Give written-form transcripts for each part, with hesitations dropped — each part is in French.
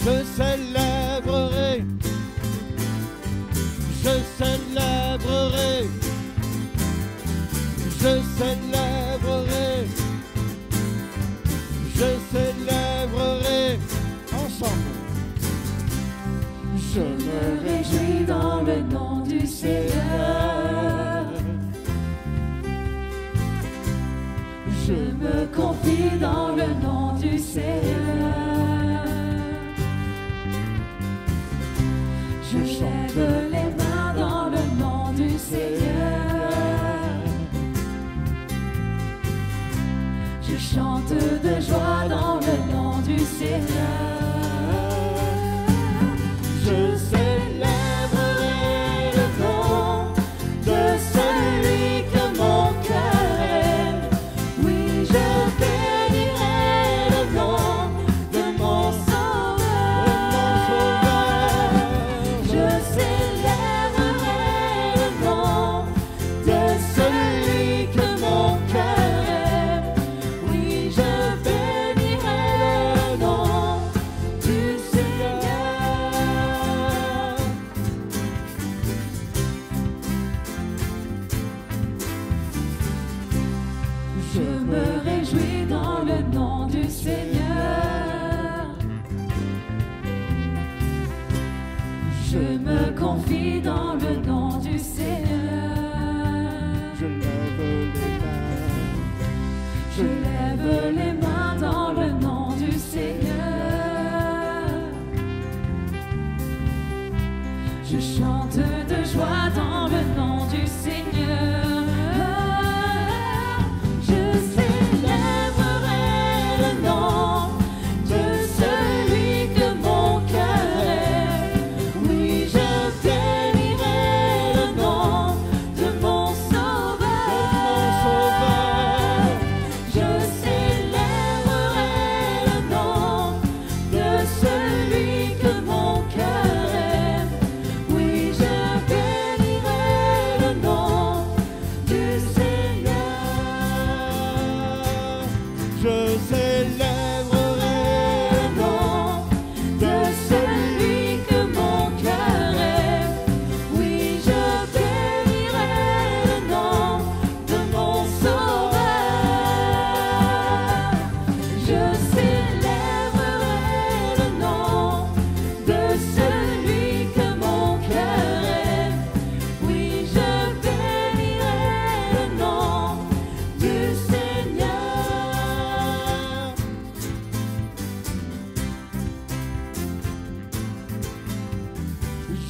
je célébrerai, je célébrerai, je célébrerai, je célébrerai ensemble. Je me réjouis dans le nom du Seigneur. Je me confie dans le nom du Seigneur. Je lève les mains dans le nom du Seigneur. Je chante de joie dans le nom du Seigneur. Je célébrerai le nom de celui que mon cœur aime. Oui, je bénirai le nom de mon Sauveur. Je célébrerai le nom de celui que mon cœur aime. Oui, je bénirai le nom du Seigneur. Je me réjouis dans le nom du Seigneur. Je me confie dans le nom du Seigneur. Je lève les mains, Je lève les mains dans le nom du Seigneur. Je chante de joie dans le nom du Seigneur. Je célébrerai le nom de celui que mon cœur aime. Oui, je bénirai le nom de mon Sauveur. Je célébrerai le nom de celui que mon cœur aime. Oui, je bénirai le nom du Seigneur. je célébrerai Le nom de celui que mon cœur aime. Oui, je bénirai le nom de mon Sauveur. Je célébrerai le nom de celui que mon cœur aime. Oui, je bénirai le nom du Seigneur.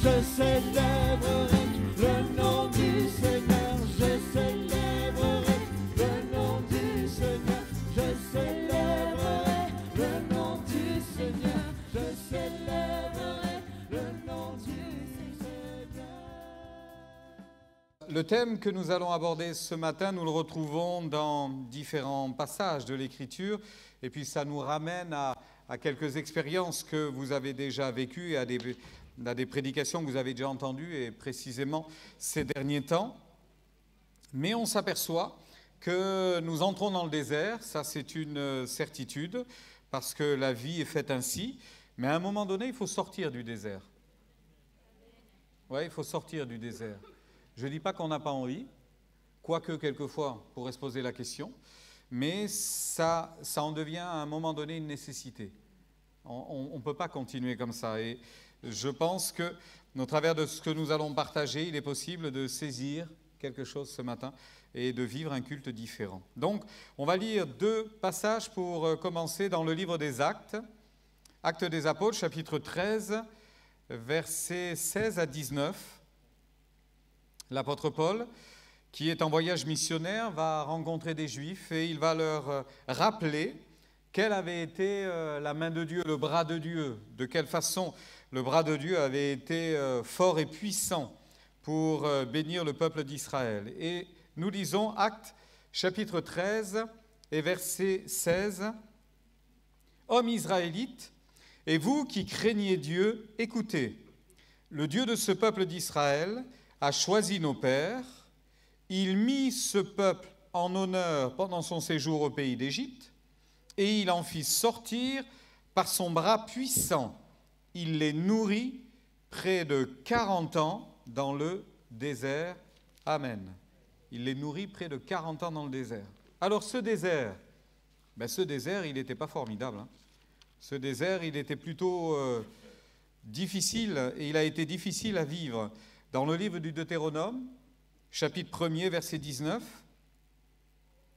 Je célébrerai le nom du Seigneur, je célébrerai le nom du Seigneur, je célébrerai le nom du Seigneur, je célébrerai le nom du Seigneur. Le thème que nous allons aborder ce matin, nous le retrouvons dans différents passages de l'Écriture, et puis ça nous ramène à quelques expériences que vous avez déjà vécues et à des prédications que vous avez déjà entendues, et précisément ces derniers temps. Mais on s'aperçoit que nous entrons dans le désert, ça c'est une certitude, parce que la vie est faite ainsi, mais à un moment donné, il faut sortir du désert. Oui, il faut sortir du désert. Je ne dis pas qu'on n'a pas envie, quoique quelquefois, on pourrait se poser la question, mais ça en devient à un moment donné une nécessité. On ne peut pas continuer comme ça. Et je pense que, au travers de ce que nous allons partager, il est possible de saisir quelque chose ce matin et de vivre un culte différent. Donc, on va lire deux passages pour commencer dans le livre des Actes. Actes des Apôtres, chapitre 13, versets 16 à 19. L'apôtre Paul, qui est en voyage missionnaire, va rencontrer des Juifs et il va leur rappeler quelle avait été la main de Dieu, le bras de Dieu, de quelle façon le bras de Dieu avait été fort et puissant pour bénir le peuple d'Israël. Et nous lisons Actes chapitre 13 et verset 16. « Hommes israélites, et vous qui craignez Dieu, écoutez, le Dieu de ce peuple d'Israël a choisi nos pères, il mit ce peuple en honneur pendant son séjour au pays d'Égypte, et il en fit sortir par son bras puissant il les nourrit près de 40 ans dans le désert. Amen. Il les nourrit près de 40 ans dans le désert. Alors ce désert, il n'était pas formidable. Hein. Ce désert, il était plutôt difficile, et il a été difficile à vivre. Dans le livre du Deutéronome, chapitre 1er, verset 19,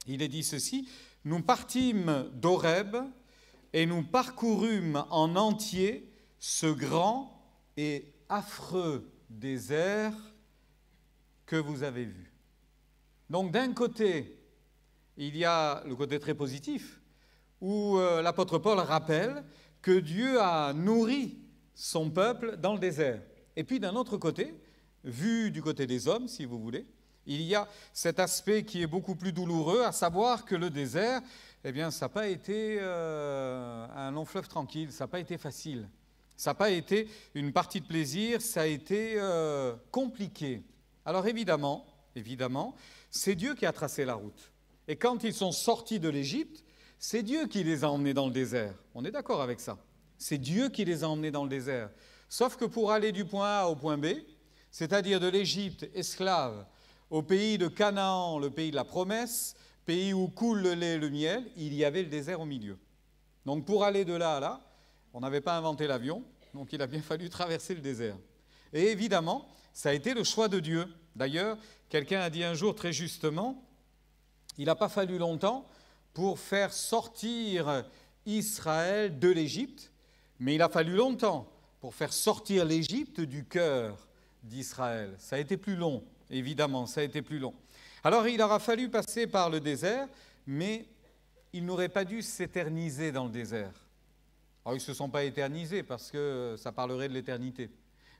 il est dit ceci, « Nous partîmes d'Horeb et nous parcourûmes en entier ce grand et affreux désert que vous avez vu. » Donc d'un côté, il y a le côté très positif, où l'apôtre Paul rappelle que Dieu a nourri son peuple dans le désert. Et puis d'un autre côté, vu du côté des hommes, si vous voulez, il y a cet aspect qui est beaucoup plus douloureux, à savoir que le désert, eh bien, ça n'a pas été un long fleuve tranquille, ça n'a pas été facile. Ça n'a pas été une partie de plaisir, ça a été compliqué. Alors évidemment, c'est Dieu qui a tracé la route. Et quand ils sont sortis de l'Égypte, c'est Dieu qui les a emmenés dans le désert. On est d'accord avec ça. C'est Dieu qui les a emmenés dans le désert. Sauf que pour aller du point A au point B, c'est-à-dire de l'Égypte esclave au pays de Canaan, le pays de la promesse, pays où coule le lait et le miel, il y avait le désert au milieu. Donc pour aller de là à là, on n'avait pas inventé l'avion, donc il a bien fallu traverser le désert. Et évidemment, ça a été le choix de Dieu. D'ailleurs, quelqu'un a dit un jour très justement, il n'a pas fallu longtemps pour faire sortir Israël de l'Égypte, mais il a fallu longtemps pour faire sortir l'Égypte du cœur d'Israël. Ça a été plus long, évidemment, ça a été plus long. Alors il aura fallu passer par le désert, mais ils n'auraient pas dû s'éterniser dans le désert. Alors ils ne se sont pas éternisés parce que ça parlerait de l'éternité.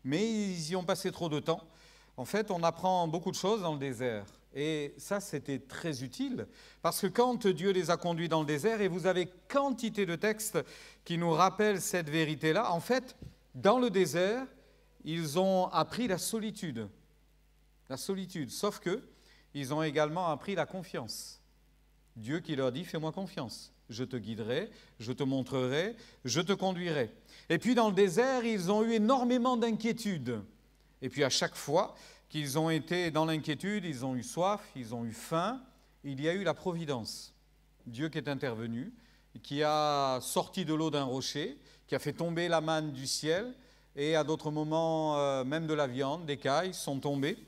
Mais ils y ont passé trop de temps. En fait, on apprend beaucoup de choses dans le désert. Et ça, c'était très utile, parce que quand Dieu les a conduits dans le désert, et vous avez quantité de textes qui nous rappellent cette vérité-là, en fait, dans le désert, ils ont appris la solitude. La solitude, sauf qu'ils ont également appris la confiance. Dieu qui leur dit « Fais-moi confiance, je te guiderai, je te montrerai, je te conduirai ». Et puis dans le désert, ils ont eu énormément d'inquiétudes. Et puis à chaque fois qu'ils ont été dans l'inquiétude, ils ont eu soif, ils ont eu faim, il y a eu la providence. Dieu qui est intervenu, qui a sorti de l'eau d'un rocher, qui a fait tomber la manne du ciel, et à d'autres moments, même de la viande, des cailles sont tombées,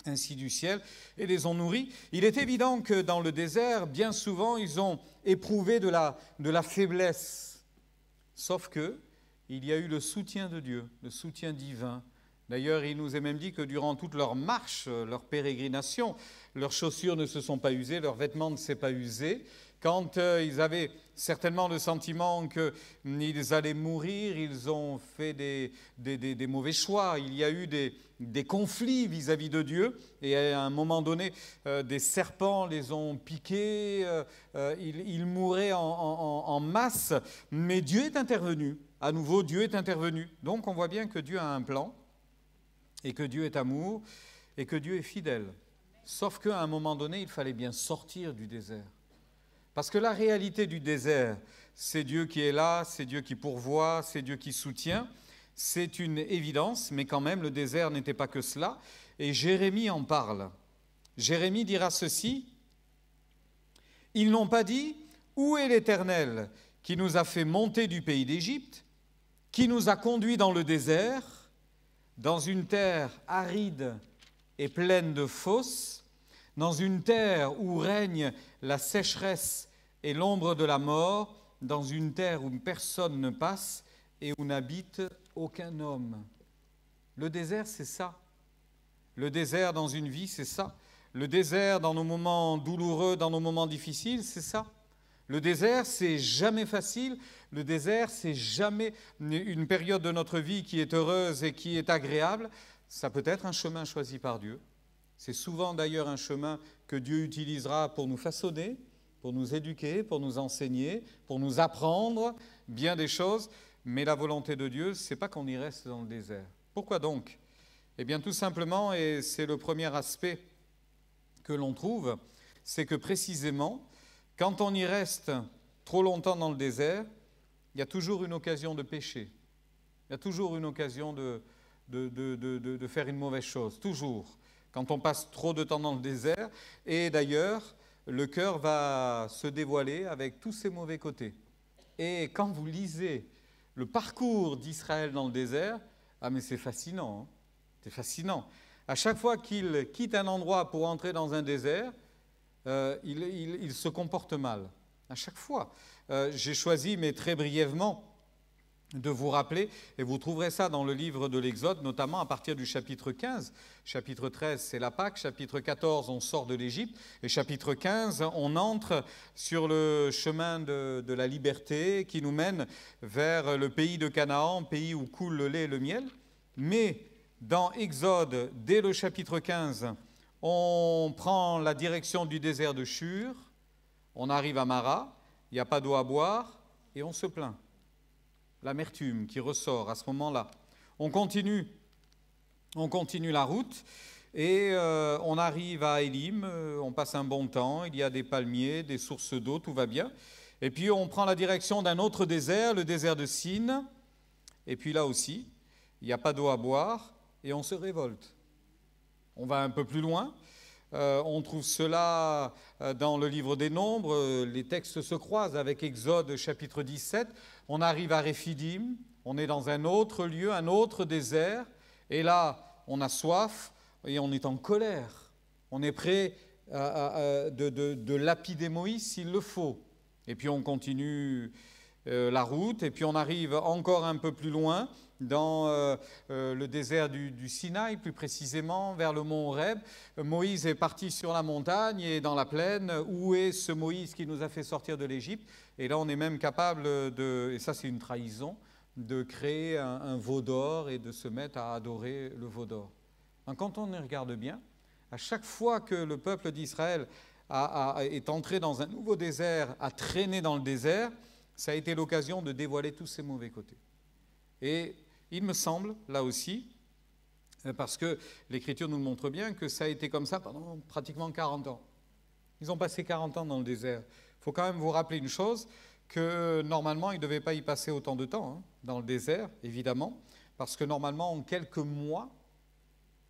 ainsi du ciel, et les ont nourris. Il est évident que dans le désert, bien souvent, ils ont éprouvé de la faiblesse. Sauf que il y a eu le soutien de Dieu, le soutien divin. D'ailleurs, il nous est même dit que durant toute leur marche, leur pérégrination, leurs chaussures ne se sont pas usées, leurs vêtements ne s'est pas usés. Quand ils avaient certainement le sentiment qu'ils allaient mourir, ils ont fait des mauvais choix. Il y a eu des conflits vis-à-vis de Dieu. Et à un moment donné, des serpents les ont piqués. Ils mouraient en masse. Mais Dieu est intervenu. À nouveau, Dieu est intervenu. Donc on voit bien que Dieu a un plan, et que Dieu est amour, et que Dieu est fidèle. Sauf qu'à un moment donné, il fallait bien sortir du désert. Parce que la réalité du désert, c'est Dieu qui est là, c'est Dieu qui pourvoit, c'est Dieu qui soutient. C'est une évidence, mais quand même, le désert n'était pas que cela. Et Jérémie en parle. Jérémie dira ceci, « Ils n'ont pas dit, où est l'Éternel qui nous a fait monter du pays d'Égypte, qui nous a conduits dans le désert, dans une terre aride et pleine de fosses, dans une terre où règne la sécheresse et l'ombre de la mort, dans une terre où personne ne passe et où n'habite aucun homme. » Le désert, c'est ça. Le désert dans une vie, c'est ça. Le désert dans nos moments douloureux, dans nos moments difficiles, c'est ça. Le désert, c'est jamais facile. Le désert, c'est jamais une période de notre vie qui est heureuse et qui est agréable. Ça peut être un chemin choisi par Dieu. C'est souvent d'ailleurs un chemin que Dieu utilisera pour nous façonner, pour nous éduquer, pour nous enseigner, pour nous apprendre bien des choses. Mais la volonté de Dieu, ce n'est pas qu'on y reste dans le désert. Pourquoi donc? Eh bien tout simplement, et c'est le premier aspect que l'on trouve, c'est que précisément, quand on y reste trop longtemps dans le désert, il y a toujours une occasion de pécher. Il y a toujours une occasion de faire une mauvaise chose, toujours. Quand on passe trop de temps dans le désert, et d'ailleurs, le cœur va se dévoiler avec tous ses mauvais côtés. Et quand vous lisez le parcours d'Israël dans le désert, ah mais c'est fascinant, hein, c'est fascinant. À chaque fois qu'il quitte un endroit pour entrer dans un désert, il se comporte mal. À chaque fois. J'ai choisi, mais très brièvement, de vous rappeler, et vous trouverez ça dans le livre de l'Exode, notamment à partir du chapitre 15. Chapitre 13, c'est la Pâque. Chapitre 14, on sort de l'Égypte. Et chapitre 15, on entre sur le chemin de la liberté qui nous mène vers le pays de Canaan, pays où coule le lait et le miel. Mais dans Exode, dès le chapitre 15, on prend la direction du désert de Shur, on arrive à Mara, il n'y a pas d'eau à boire, et on se plaint. L'amertume qui ressort à ce moment-là. On continue la route et on arrive à Élim, on passe un bon temps, il y a des palmiers, des sources d'eau, tout va bien. Et puis on prend la direction d'un autre désert, le désert de Sin, et puis là aussi, il n'y a pas d'eau à boire et on se révolte. On va un peu plus loin. On trouve cela dans le livre des Nombres, les textes se croisent avec Exode chapitre 17, on arrive à Réphidim, on est dans un autre lieu, un autre désert, et là on a soif et on est en colère, on est prêt de lapider Moïse s'il le faut, et puis on continue la route, et puis on arrive encore un peu plus loin, dans le désert du Sinaï, plus précisément, vers le mont Horeb. Moïse est parti sur la montagne et dans la plaine. Où est ce Moïse qui nous a fait sortir de l'Égypte? Et là, on est même capable et ça c'est une trahison, de créer un veau d'or et de se mettre à adorer le veau d'or. Quand on y regarde bien, à chaque fois que le peuple d'Israël est entré dans un nouveau désert, a traîné dans le désert, ça a été l'occasion de dévoiler tous ses mauvais côtés. Et il me semble, là aussi, parce que l'Écriture nous le montre bien, que ça a été comme ça pendant pratiquement 40 ans. Ils ont passé 40 ans dans le désert. Il faut quand même vous rappeler une chose, que normalement, ils ne devaient pas y passer autant de temps, hein, dans le désert, évidemment, parce que normalement, en quelques mois,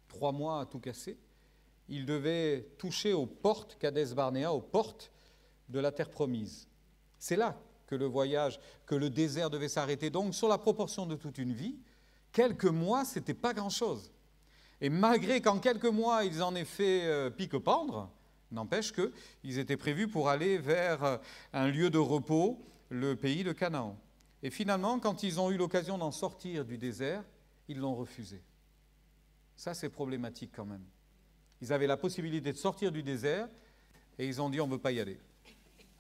3 mois à tout casser, ils devaient toucher aux portes, Kadès Barnéa, aux portes de la terre promise. C'est là que le voyage, que le désert devait s'arrêter. Donc, sur la proportion de toute une vie, quelques mois, ce n'était pas grand-chose. Et malgré qu'en quelques mois, ils en aient fait pique-pendre, n'empêche qu'ils étaient prévus pour aller vers un lieu de repos, le pays de Canaan. Et finalement, quand ils ont eu l'occasion d'en sortir du désert, ils l'ont refusé. Ça, c'est problématique quand même. Ils avaient la possibilité de sortir du désert et ils ont dit « on ne veut pas y aller ».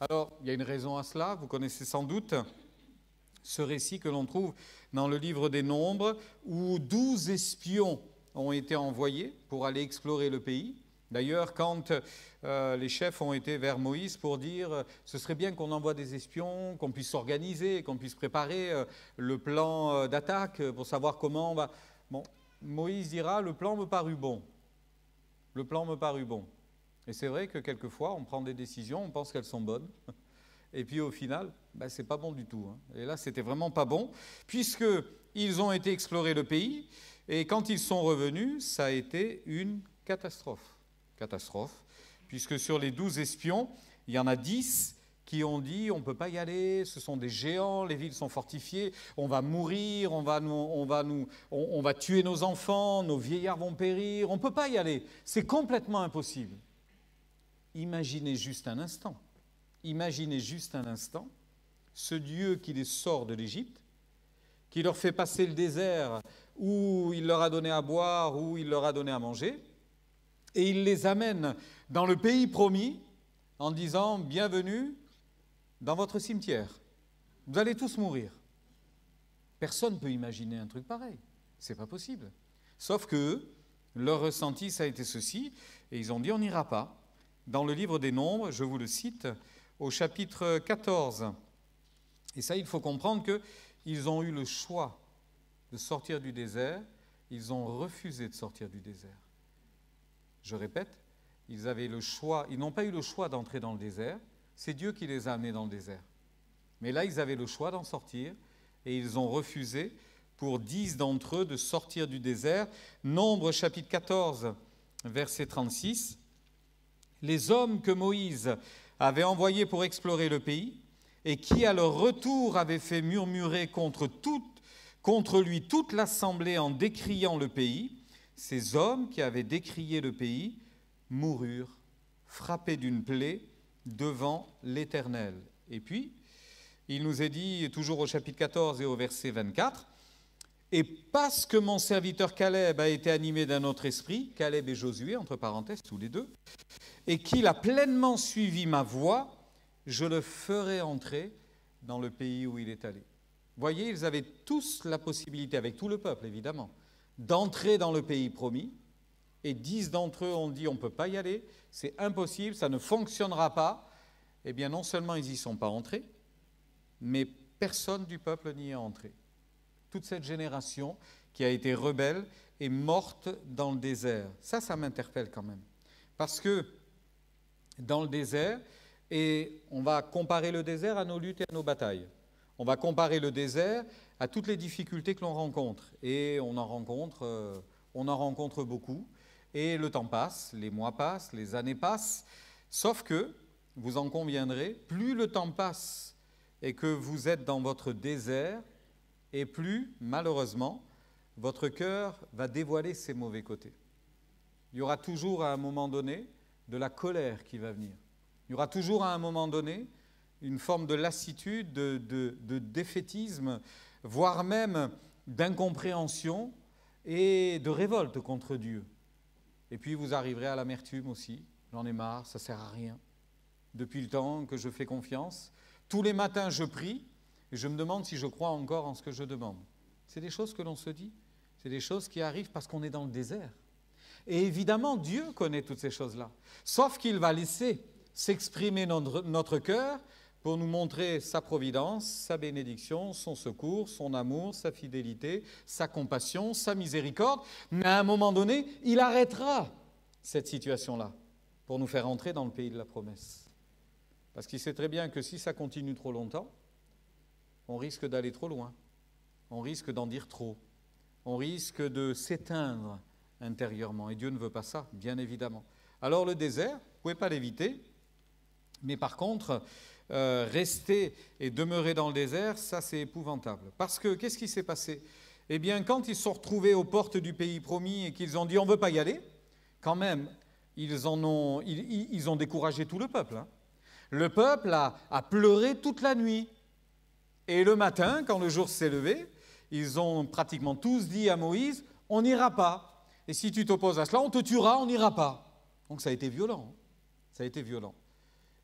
Alors, il y a une raison à cela, vous connaissez sans doute ce récit que l'on trouve dans le livre des Nombres, où 12 espions ont été envoyés pour aller explorer le pays. D'ailleurs, quand les chefs ont été vers Moïse pour dire « ce serait bien qu'on envoie des espions, qu'on puisse s'organiser, qu'on puisse préparer le plan d'attaque pour savoir comment on va… » Bon, Moïse dira « le plan me parut bon. Le plan me parut bon. » Et c'est vrai que quelquefois, on prend des décisions, on pense qu'elles sont bonnes, et puis au final, c'est pas bon du tout. Hein. Et là, c'était vraiment pas bon, puisqu'ils ont été explorer le pays, et quand ils sont revenus, ça a été une catastrophe. Catastrophe, puisque sur les 12 espions, il y en a 10 qui ont dit « on ne peut pas y aller, ce sont des géants, les villes sont fortifiées, on va mourir, on va tuer nos enfants, nos vieillards vont périr, on ne peut pas y aller, c'est complètement impossible ». Imaginez juste un instant ce Dieu qui les sort de l'Égypte, qui leur fait passer le désert où il leur a donné à boire, où il leur a donné à manger, et il les amène dans le pays promis en disant « bienvenue dans votre cimetière, vous allez tous mourir ». Personne ne peut imaginer un truc pareil, c'est pas possible. Sauf que leur ressenti, ça a été ceci, et ils ont dit « on n'ira pas ». Dans le livre des Nombres, je vous le cite, au chapitre 14. Et ça, il faut comprendre qu'ils ont eu le choix de sortir du désert, ils ont refusé de sortir du désert. Je répète, ils avaient le choix, ils n'ont pas eu le choix d'entrer dans le désert, c'est Dieu qui les a amenés dans le désert. Mais là, ils avaient le choix d'en sortir et ils ont refusé pour 10 d'entre eux de sortir du désert. Nombre chapitre 14, verset 36. Les hommes que Moïse avait envoyés pour explorer le pays et qui, à leur retour, avaient fait murmurer contre lui toute l'assemblée en décriant le pays, ces hommes qui avaient décrié le pays moururent, frappés d'une plaie devant l'Éternel. Et puis, il nous est dit, toujours au chapitre 14 et au verset 24, « Et parce que mon serviteur Caleb a été animé d'un autre esprit, Caleb et Josué, entre parenthèses, tous les deux, et qu'il a pleinement suivi ma voie, je le ferai entrer dans le pays où il est allé. » Voyez, ils avaient tous la possibilité, avec tout le peuple évidemment, d'entrer dans le pays promis, et 10 d'entre eux ont dit, on ne peut pas y aller, c'est impossible, ça ne fonctionnera pas. Eh bien, non seulement ils n'y sont pas entrés, mais personne du peuple n'y est entré. Toute cette génération qui a été rebelle est morte dans le désert. Ça m'interpelle quand même. Parce que dans le désert, et on va comparer le désert à nos luttes et à nos batailles. On va comparer le désert à toutes les difficultés que l'on rencontre. Et on en rencontre beaucoup. Et le temps passe, les mois passent, les années passent. Sauf que, vous en conviendrez, plus le temps passe et que vous êtes dans votre désert, et plus, malheureusement, votre cœur va dévoiler ses mauvais côtés. Il y aura toujours à un moment donné de la colère qui va venir. Il y aura toujours à un moment donné une forme de lassitude, de défaitisme, voire même d'incompréhension et de révolte contre Dieu. Et puis vous arriverez à l'amertume aussi. J'en ai marre, ça ne sert à rien. Depuis le temps que je fais confiance, tous les matins je prie et je me demande si je crois encore en ce que je demande. C'est des choses que l'on se dit, c'est des choses qui arrivent parce qu'on est dans le désert. Et évidemment, Dieu connaît toutes ces choses-là. Sauf qu'il va laisser s'exprimer notre cœur pour nous montrer sa providence, sa bénédiction, son secours, son amour, sa fidélité, sa compassion, sa miséricorde. Mais à un moment donné, il arrêtera cette situation-là pour nous faire entrer dans le pays de la promesse. Parce qu'il sait très bien que si ça continue trop longtemps, on risque d'aller trop loin, on risque d'en dire trop, on risque de s'éteindre intérieurement. Et Dieu ne veut pas ça, bien évidemment. Alors le désert, vous ne pouvez pas l'éviter, mais par contre, rester et demeurer dans le désert, ça c'est épouvantable. Parce que, qu'est-ce qui s'est passé? Eh bien, quand ils se sont retrouvés aux portes du pays promis et qu'ils ont dit « on ne veut pas y aller », quand même, ils ont découragé tout le peuple. Le peuple a pleuré toute la nuit. Et le matin, quand le jour s'est levé, ils ont pratiquement tous dit à Moïse « on n'ira pas. Et si tu t'opposes à cela, on te tuera, on n'ira pas. » Donc ça a été violent. Ça a été violent.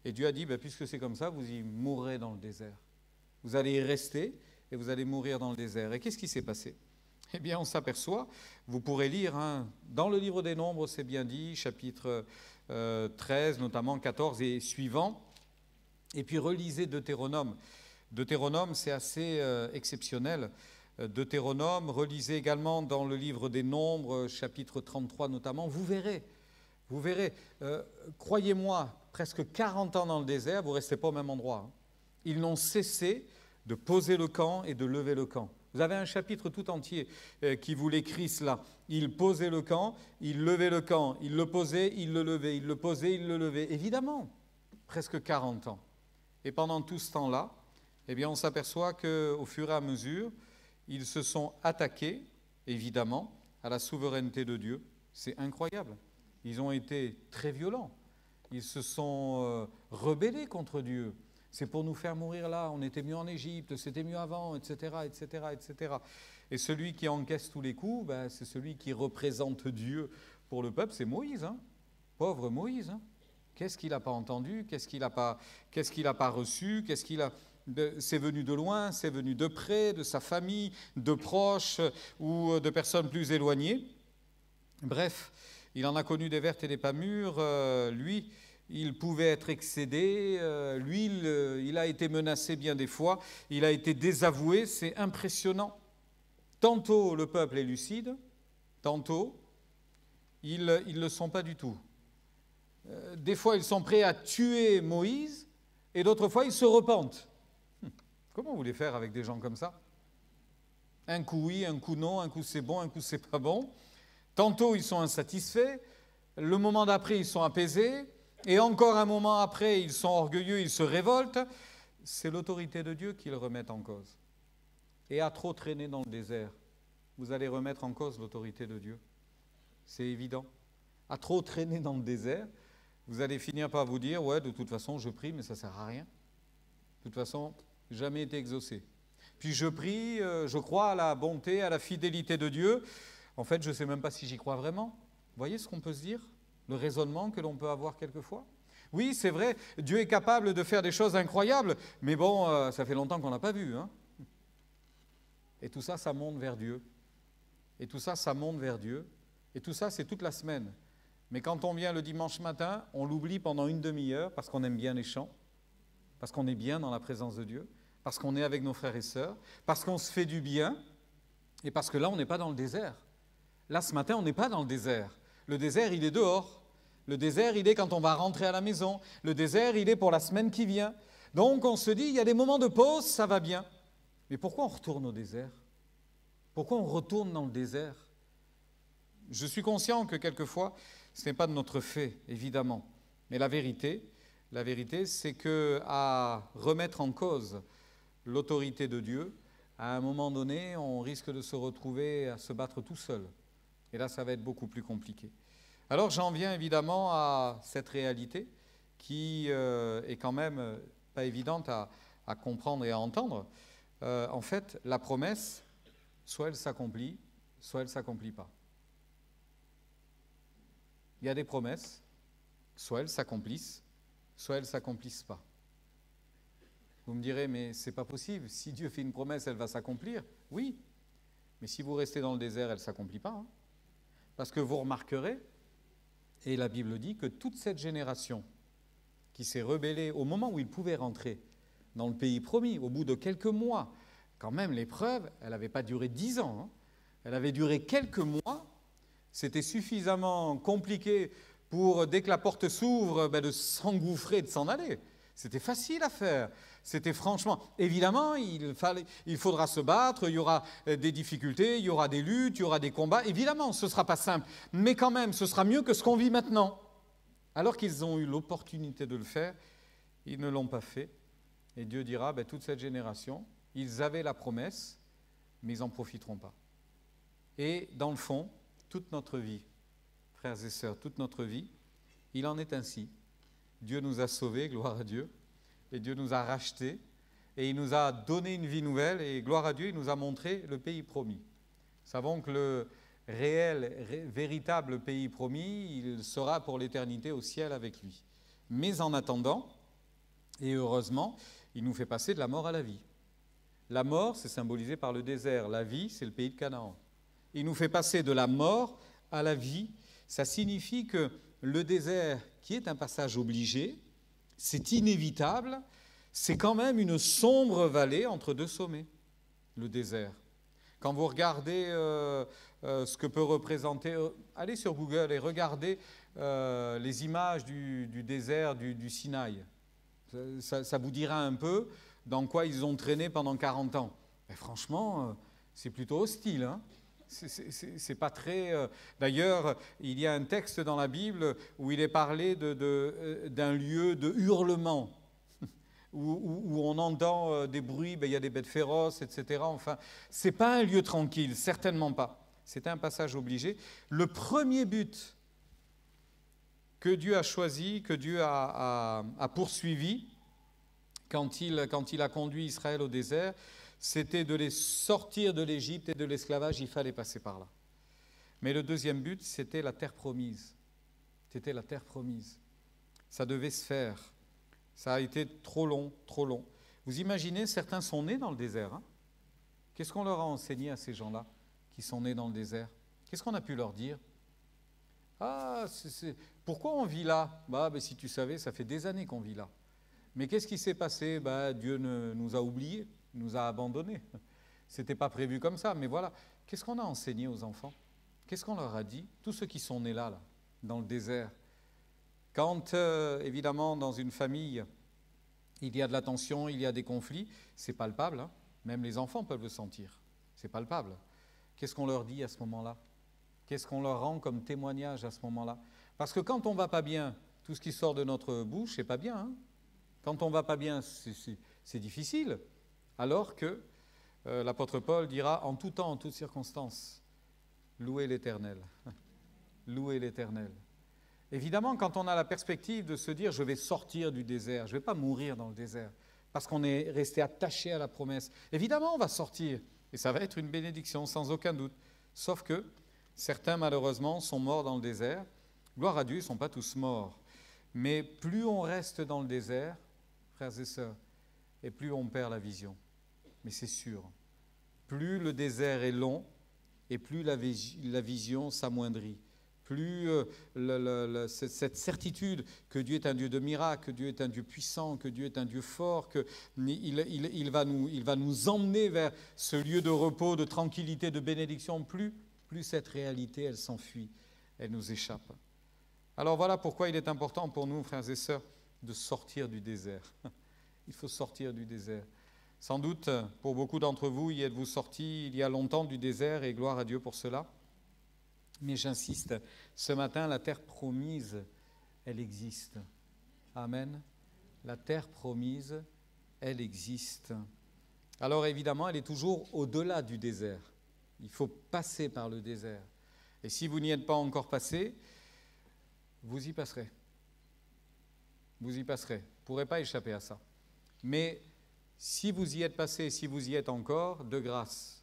Et Dieu a dit, puisque c'est comme ça, vous y mourrez dans le désert. Vous allez y rester et vous allez mourir dans le désert. Et qu'est-ce qui s'est passé? Eh bien, on s'aperçoit, vous pourrez lire, dans le livre des Nombres, c'est bien dit, chapitre 13, notamment 14 et suivants. Et puis relisez Deutéronome. Deutéronome, c'est assez exceptionnel. Deutéronome, relisez également dans le livre des Nombres, chapitre 33 notamment, vous verrez, croyez-moi, presque 40 ans dans le désert, vous ne restez pas au même endroit. Ils n'ont cessé de poser le camp et de lever le camp. Vous avez un chapitre tout entier qui vous l'écrit cela. Ils posaient le camp, ils levaient le camp, ils le posaient, ils le levaient, ils le posaient, ils le levaient. Évidemment, presque 40 ans. Et pendant tout ce temps-là, eh bien, on s'aperçoit qu'au fur et à mesure, ils se sont attaqués, évidemment, à la souveraineté de Dieu. C'est incroyable. Ils ont été très violents. Ils se sont rebellés contre Dieu. C'est pour nous faire mourir là, on était mieux en Égypte, c'était mieux avant, etc., etc., etc. Et celui qui encaisse tous les coups, c'est celui qui représente Dieu pour le peuple, c'est Moïse. Pauvre Moïse. Qu'est-ce qu'il n'a pas entendu? Qu'est-ce qu'il n'a pas reçu? C'est venu de loin, c'est venu de près, de sa famille, de proches ou de personnes plus éloignées. Bref, il en a connu des vertes et des pas mûres. Lui, il pouvait être excédé. Lui, il a été menacé bien des fois. Il a été désavoué. C'est impressionnant. Tantôt, le peuple est lucide. Tantôt, ils ne le sont pas du tout. Des fois, ils sont prêts à tuer Moïse. Et d'autres fois, ils se repentent. Comment vous voulez faire avec des gens comme ça? Un coup oui, un coup non, un coup c'est bon, un coup c'est pas bon. Tantôt ils sont insatisfaits, le moment d'après ils sont apaisés, et encore un moment après ils sont orgueilleux, ils se révoltent. C'est l'autorité de Dieu qu'ils remettent en cause. Et à trop traîner dans le désert, vous allez remettre en cause l'autorité de Dieu. C'est évident. À trop traîner dans le désert, vous allez finir par vous dire, ouais, de toute façon, je prie, mais ça ne sert à rien. De toute façon, jamais été exaucé. Puis je prie, je crois à la bonté, à la fidélité de Dieu. En fait, je ne sais même pas si j'y crois vraiment. Vous voyez ce qu'on peut se dire? Le raisonnement que l'on peut avoir quelquefois? Oui, c'est vrai, Dieu est capable de faire des choses incroyables, mais bon, ça fait longtemps qu'on n'a pas vu, hein? Et tout ça, ça monte vers Dieu. Et tout ça, ça monte vers Dieu. Et tout ça, c'est toute la semaine. Mais quand on vient le dimanche matin, on l'oublie pendant une demi-heure parce qu'on aime bien les chants, parce qu'on est bien dans la présence de Dieu, parce qu'on est avec nos frères et sœurs, parce qu'on se fait du bien, et parce que là, on n'est pas dans le désert. Là, ce matin, on n'est pas dans le désert. Le désert, il est dehors. Le désert, il est quand on va rentrer à la maison. Le désert, il est pour la semaine qui vient. Donc, on se dit, il y a des moments de pause, ça va bien. Mais pourquoi on retourne au désert? Pourquoi on retourne dans le désert? Je suis conscient que quelquefois, ce n'est pas de notre fait, évidemment. Mais la vérité, c'est qu'à remettre en cause l'autorité de Dieu, à un moment donné, on risque de se retrouver à se battre tout seul. Et là, ça va être beaucoup plus compliqué. Alors, j'en viens évidemment à cette réalité qui est quand même pas évidente à comprendre et à entendre. En fait, la promesse, soit elle s'accomplit, soit elle ne s'accomplit pas. Il y a des promesses, soit elles s'accomplissent, soit elles ne s'accomplissent pas. Vous me direz, mais ce n'est pas possible. Si Dieu fait une promesse, elle va s'accomplir. Oui, mais si vous restez dans le désert, elle ne s'accomplit pas. Hein. Parce que vous remarquerez, et la Bible dit que toute cette génération qui s'est rebellée au moment où ils pouvaient rentrer dans le pays promis, au bout de quelques mois, quand même l'épreuve, elle n'avait pas duré 10 ans, hein. Elle avait duré quelques mois. C'était suffisamment compliqué pour, dès que la porte s'ouvre, de s'engouffrer, de s'en aller. C'était facile à faire. C'était franchement... Évidemment, il faudra se battre, il y aura des difficultés, il y aura des luttes, il y aura des combats. Évidemment, ce ne sera pas simple. Mais quand même, ce sera mieux que ce qu'on vit maintenant. Alors qu'ils ont eu l'opportunité de le faire, ils ne l'ont pas fait. Et Dieu dira, toute cette génération, ils avaient la promesse, mais ils n'en profiteront pas. Et dans le fond, toute notre vie, frères et sœurs, toute notre vie, il en est ainsi. Dieu nous a sauvés, gloire à Dieu, et Dieu nous a rachetés, et il nous a donné une vie nouvelle, et gloire à Dieu, il nous a montré le pays promis. Nous savons que le véritable pays promis, il sera pour l'éternité au ciel avec lui. Mais en attendant, et heureusement, il nous fait passer de la mort à la vie. La mort, c'est symbolisé par le désert. La vie, c'est le pays de Canaan. Il nous fait passer de la mort à la vie. Ça signifie que le désert, qui est un passage obligé, c'est inévitable, c'est quand même une sombre vallée entre deux sommets, le désert. Quand vous regardez ce que peut représenter, allez sur Google et regardez les images du désert du Sinaï. Ça vous dira un peu dans quoi ils ont traîné pendant 40 ans. Mais franchement, c'est plutôt hostile, hein. C'est pas très... D'ailleurs, il y a un texte dans la Bible où il est parlé d'un lieu de hurlement, où on entend des bruits, il y a des bêtes féroces, etc. Enfin, c'est pas un lieu tranquille, certainement pas. C'est un passage obligé. Le premier but que Dieu a choisi, que Dieu a poursuivi, quand il a conduit Israël au désert, c'était de les sortir de l'Égypte et de l'esclavage, il fallait passer par là. Mais le deuxième but, c'était la terre promise. C'était la terre promise. Ça devait se faire. Ça a été trop long, trop long. Vous imaginez, certains sont nés dans le désert. Hein? Qu'est-ce qu'on leur a enseigné à ces gens-là qui sont nés dans le désert? Qu'est-ce qu'on a pu leur dire? Ah, pourquoi on vit là? Si tu savais, ça fait des années qu'on vit là. Mais qu'est-ce qui s'est passé? Dieu nous a oubliés. Nous a abandonnés. Ce n'était pas prévu comme ça, mais voilà. Qu'est-ce qu'on a enseigné aux enfants? Qu'est-ce qu'on leur a dit? Tous ceux qui sont nés là, dans le désert. Quand, évidemment, dans une famille, il y a de la tension, il y a des conflits, c'est palpable, hein. Même les enfants peuvent le sentir. C'est palpable. Qu'est-ce qu'on leur dit à ce moment-là? Qu'est-ce qu'on leur rend comme témoignage à ce moment-là? Parce que quand on ne va pas bien, tout ce qui sort de notre bouche, c'est pas bien. Hein? Quand on ne va pas bien, c'est difficile. Alors que l'apôtre Paul dira en tout temps, en toutes circonstances, louez l'Éternel. Louez l'Éternel. Évidemment, quand on a la perspective de se dire je vais sortir du désert, je ne vais pas mourir dans le désert, parce qu'on est resté attaché à la promesse. Évidemment, on va sortir, et ça va être une bénédiction, sans aucun doute. Sauf que certains, malheureusement, sont morts dans le désert. Gloire à Dieu, ils ne sont pas tous morts. Mais plus on reste dans le désert, frères et sœurs, et plus on perd la vision. Mais c'est sûr, plus le désert est long, et plus la vision s'amoindrit. Plus cette certitude que Dieu est un Dieu de miracles, que Dieu est un Dieu puissant, que Dieu est un Dieu fort, qu'il va nous emmener vers ce lieu de repos, de tranquillité, de bénédiction, plus cette réalité, elle s'enfuit, elle nous échappe. Alors voilà pourquoi il est important pour nous, frères et sœurs, de sortir du désert. Il faut sortir du désert. Sans doute, pour beaucoup d'entre vous, y êtes-vous sortis il y a longtemps du désert, et gloire à Dieu pour cela. Mais j'insiste, ce matin, la terre promise, elle existe. Amen. La terre promise, elle existe. Alors évidemment, elle est toujours au-delà du désert. Il faut passer par le désert. Et si vous n'y êtes pas encore passé, vous y passerez. Vous y passerez. Vous ne pourrez pas échapper à ça. Mais si vous y êtes passé, si vous y êtes encore, de grâce,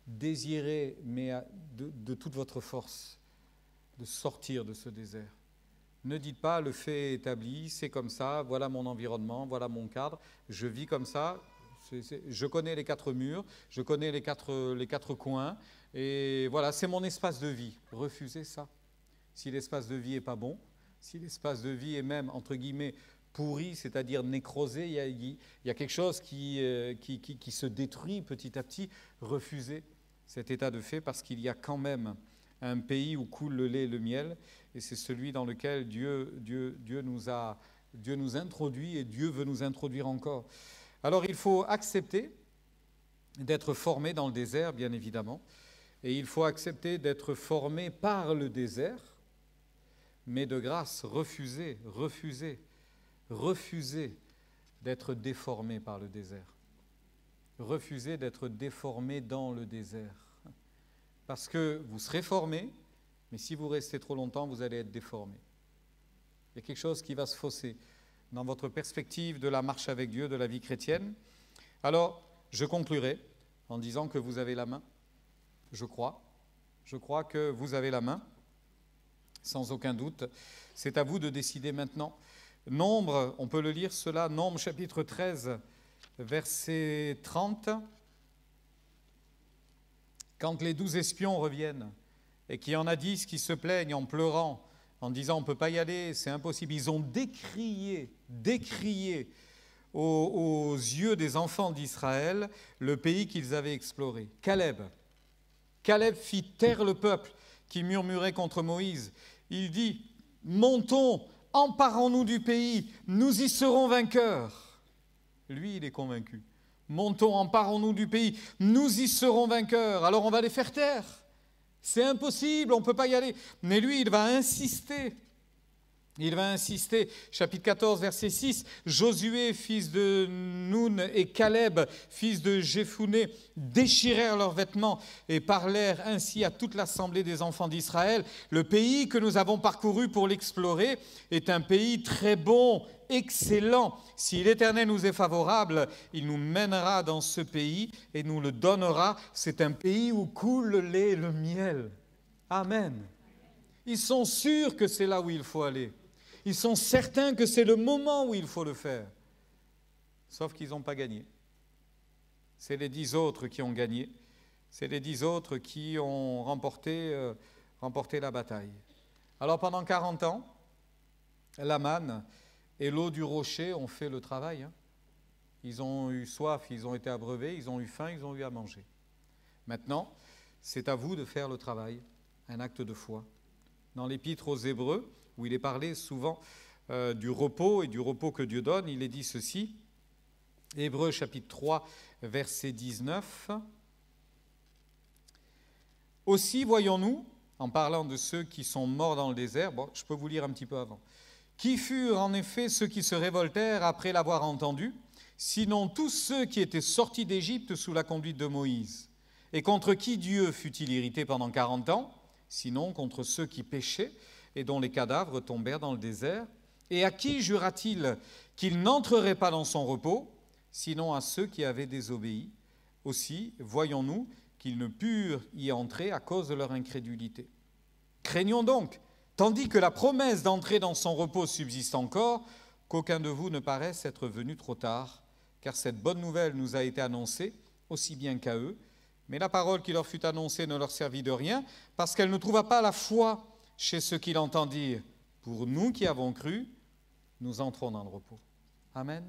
désirez, mais de toute votre force, de sortir de ce désert. Ne dites pas, le fait est établi, c'est comme ça, voilà mon environnement, voilà mon cadre, je vis comme ça, je connais les 4 murs, je connais les quatre coins, et voilà, c'est mon espace de vie. Refusez ça. Si l'espace de vie n'est pas bon, si l'espace de vie est même, entre guillemets, pourri, c'est-à-dire nécrosé, il y a quelque chose qui se détruit petit à petit, refusez cet état de fait, parce qu'il y a quand même un pays où coule le lait et le miel, et c'est celui dans lequel Dieu nous introduit, et Dieu veut nous introduire encore. Alors il faut accepter d'être formé dans le désert, bien évidemment, et il faut accepter d'être formé par le désert, mais de grâce, refusez d'être déformé par le désert. Refusez d'être déformé dans le désert. Parce que vous serez formé, mais si vous restez trop longtemps, vous allez être déformé. Il y a quelque chose qui va se fausser dans votre perspective de la marche avec Dieu, de la vie chrétienne. Alors, je conclurai en disant que vous avez la main. Je crois que vous avez la main, sans aucun doute. C'est à vous de décider maintenant. Nombre, on peut le lire cela, Nombre chapitre 13, verset 30. Quand les 12 espions reviennent et qu'il y en a 10 qui se plaignent en pleurant, en disant on ne peut pas y aller, c'est impossible, ils ont décrié aux yeux des enfants d'Israël le pays qu'ils avaient exploré. Caleb fit taire le peuple qui murmurait contre Moïse. Il dit « Montons, emparons-nous du pays, nous y serons vainqueurs. » Lui, il est convaincu. « Montons, emparons-nous du pays, nous y serons vainqueurs. » Alors on va les faire taire. C'est impossible, on ne peut pas y aller. Mais lui, il va insister. Chapitre 14, verset 6, Josué, fils de Nun, et Caleb, fils de Jephouné, déchirèrent leurs vêtements et parlèrent ainsi à toute l'assemblée des enfants d'Israël. Le pays que nous avons parcouru pour l'explorer est un pays très bon, excellent. Si l'Éternel nous est favorable, il nous mènera dans ce pays et nous le donnera. C'est un pays où coule le lait et le miel. Amen. Ils sont sûrs que c'est là où il faut aller. Ils sont certains que c'est le moment où il faut le faire. Sauf qu'ils n'ont pas gagné. C'est les 10 autres qui ont gagné. C'est les 10 autres qui ont remporté la bataille. Alors pendant 40 ans, la manne et l'eau du rocher ont fait le travail. Ils ont eu soif, ils ont été abreuvés, ils ont eu faim, ils ont eu à manger. Maintenant, c'est à vous de faire le travail, un acte de foi. Dans l'Épître aux Hébreux, où il est parlé souvent du repos et du repos que Dieu donne, il est dit ceci, Hébreux chapitre 3, verset 19, Aussi, voyons-nous, en parlant de ceux qui sont morts dans le désert, bon, je peux vous lire un petit peu avant, qui furent en effet ceux qui se révoltèrent après l'avoir entendu, sinon tous ceux qui étaient sortis d'Égypte sous la conduite de Moïse, et contre qui Dieu fut-il irrité pendant 40 ans, sinon contre ceux qui péchaient et dont les cadavres tombèrent dans le désert, et à qui jura-t-il qu'ils n'entreraient pas dans son repos, sinon à ceux qui avaient désobéi. Aussi, voyons-nous qu'ils ne purent y entrer à cause de leur incrédulité. Craignons donc, tandis que la promesse d'entrer dans son repos subsiste encore, qu'aucun de vous ne paraisse être venu trop tard, car cette bonne nouvelle nous a été annoncée, aussi bien qu'à eux, mais la parole qui leur fut annoncée ne leur servit de rien, parce qu'elle ne trouva pas la foi chez ceux qui l'entendirent. Pour nous qui avons cru, nous entrons dans le repos. Amen.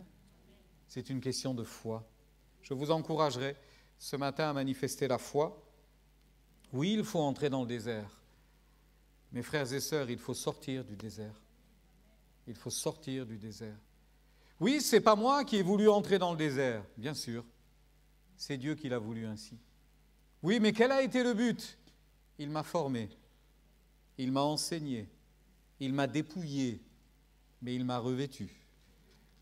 C'est une question de foi. Je vous encouragerai ce matin à manifester la foi. Oui, il faut entrer dans le désert. Mes frères et sœurs, il faut sortir du désert. Il faut sortir du désert. Oui, ce n'est pas moi qui ai voulu entrer dans le désert, bien sûr. C'est Dieu qui l'a voulu ainsi. Oui, mais quel a été le but? Il m'a formé, il m'a enseigné, il m'a dépouillé, mais il m'a revêtu.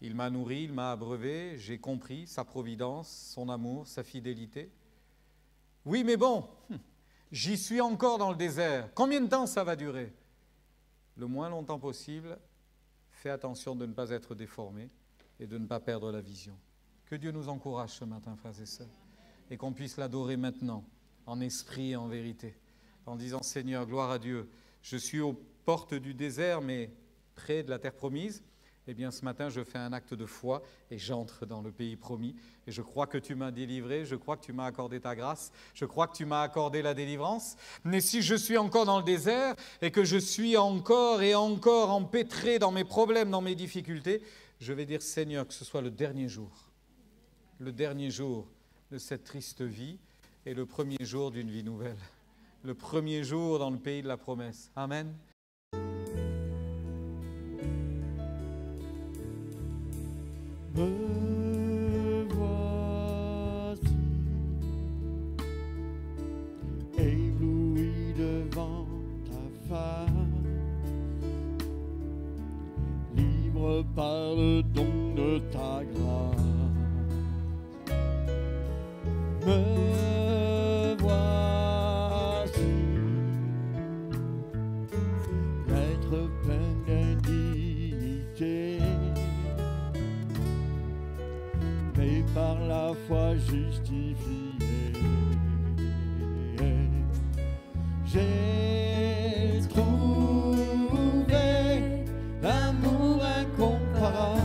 Il m'a nourri, il m'a abreuvé, j'ai compris sa providence, son amour, sa fidélité. Oui, mais bon, j'y suis encore dans le désert. Combien de temps ça va durer? Le moins longtemps possible. Fais attention de ne pas être déformé et de ne pas perdre la vision. Que Dieu nous encourage ce matin, frères et sœurs, et qu'on puisse l'adorer maintenant, en esprit et en vérité, en disant « Seigneur, gloire à Dieu, je suis aux portes du désert, mais près de la terre promise. » Eh bien, ce matin, je fais un acte de foi et j'entre dans le pays promis. Et je crois que tu m'as délivré, je crois que tu m'as accordé ta grâce, je crois que tu m'as accordé la délivrance. Mais si je suis encore dans le désert et que je suis encore et encore empêtré dans mes problèmes, dans mes difficultés, je vais dire, Seigneur, que ce soit le dernier jour de cette triste vie et le premier jour d'une vie nouvelle. Le premier jour dans le pays de la promesse. Amen. Me voici, ébloui devant ta face, libre par le don de ta grâce. Me voici, l'être plein d'indignité, mais par la foi justifié. J'ai trouvé l'amour incomparable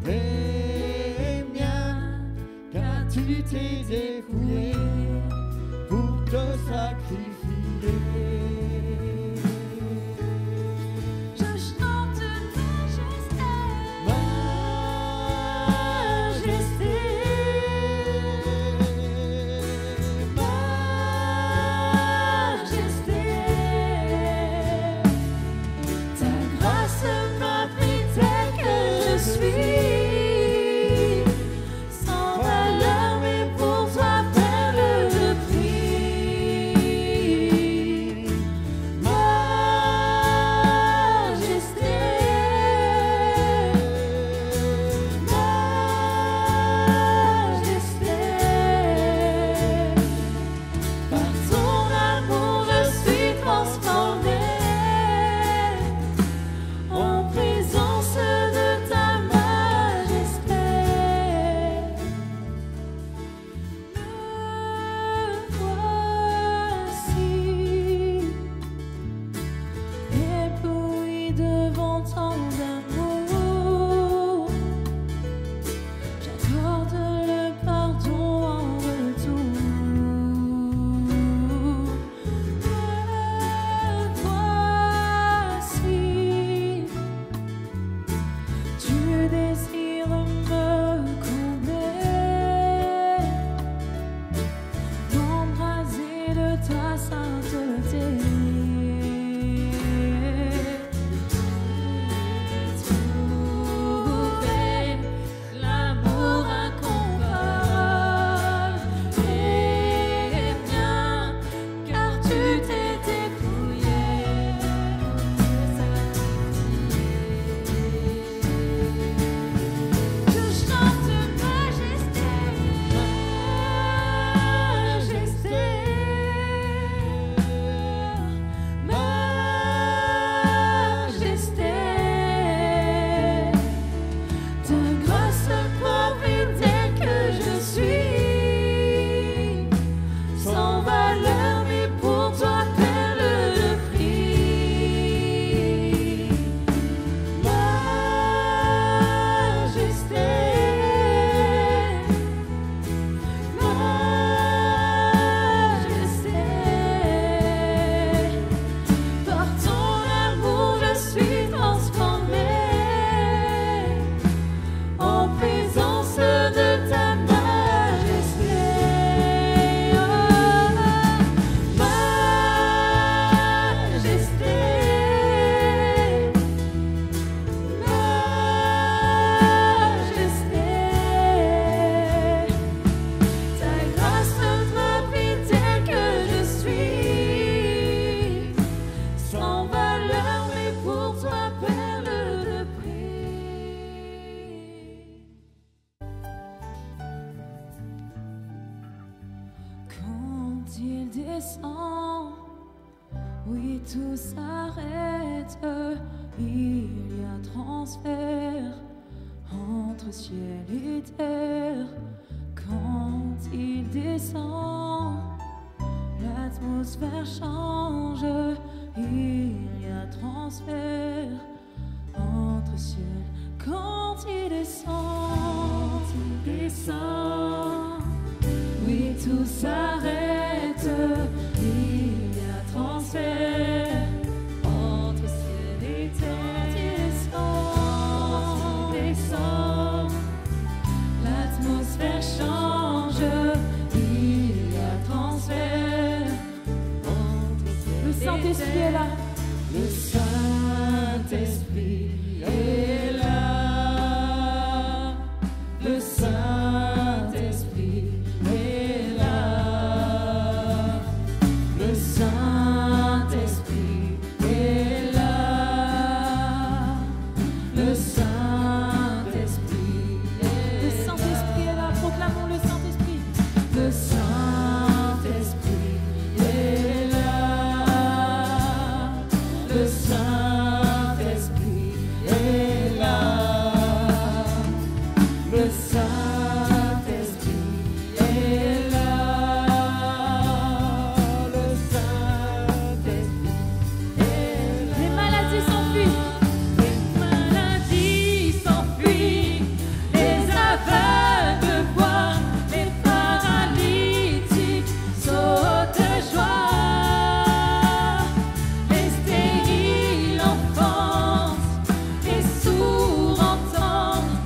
et mien, car tu t'es dépouillé pour te sacrifier. descend, oui, tout s'arrête. Il y a transfert entre ciel et terre. Quand il descend, l'atmosphère change. Il y a transfert entre ciel. Quand il descend, oui, tout s'arrête. Il y a transfert entre ciel et terre. Quand il descend, l'atmosphère change. Il y a transfert entre ciel et terre. Le Saint-Esprit est là. Le Saint-Esprit est là. Le Saint-Esprit est là. Le Saint-Esprit est là. Le Saint-Esprit est là. Le Saint-Esprit est là. Proclamons le Saint-Esprit. Le Saint-Esprit est là. Le Saint-Esprit est là. Le Saint-Esprit est là. Le Saint-Esprit est là. Les maladies s'enfuient. Les maladies s'enfuient. Les aveugles voient. Les paralytiques sautent de joie. Les stériles enfantent. Les sourds entendent.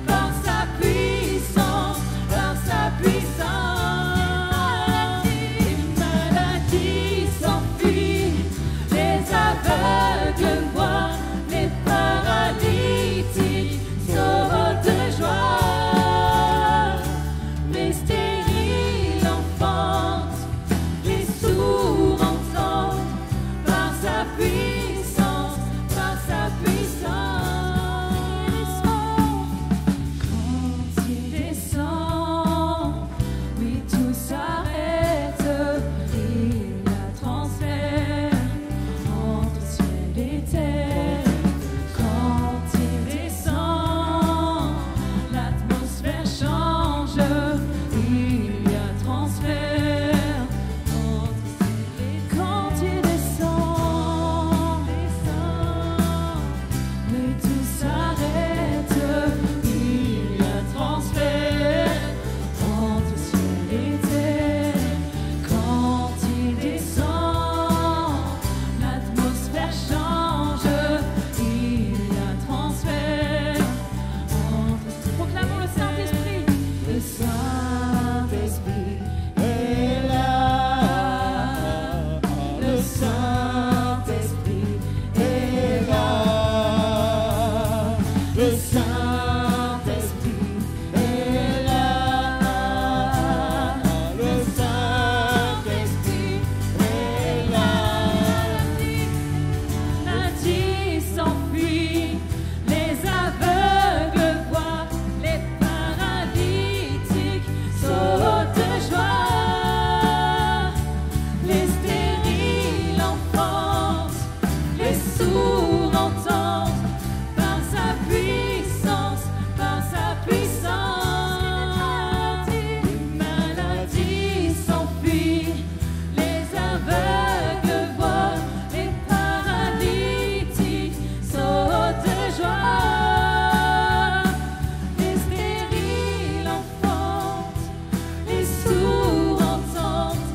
Par sa puissance, par sa puissance. Les maladies s'enfuient. Les aveugles voient. Les paralytiques sautent de joie. Les stériles enfantent. Les sourds entendent. Par sa puissance, par sa puissance. Quand il descend, oui, tout s'arrête. Il y a transfert entre ciel et terre. Quand il descend, l'atmosphère change. Il y a transfert entre ciel et terre. Quand il descend, mais tout s'arrête. Il y a transfert entre ciel et terre. Quand il descend, l'atmosphère change. Il y a transfert entre. Proclamons le Saint-Esprit. Le Saint-Esprit est là. Le Saint-Esprit est là. Le Saint-Esprit est là. Le Saint-Esprit est là. Maladie s'enfuit. Les aveugles voient. Les paralytiques sautent de joie. Les stériles enfantent. Les sourds entendent. Par sa puissance, par sa puissance. Les maladies s'enfuient. Les aveugles voient. Les paralytiques sautent de joie. Les stériles enfantent. Les sourds entendent.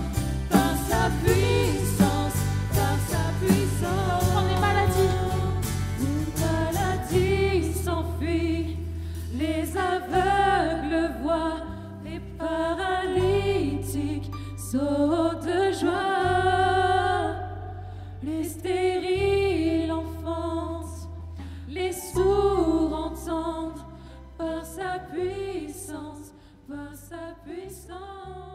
Par sa puissance, par sa puissance. Les maladies s'enfuient. Les aveugles voient. Les paralytiques sautent de joie. Les stériles enfantent. Les sourds entendent. Par sa puissance, par sa puissance.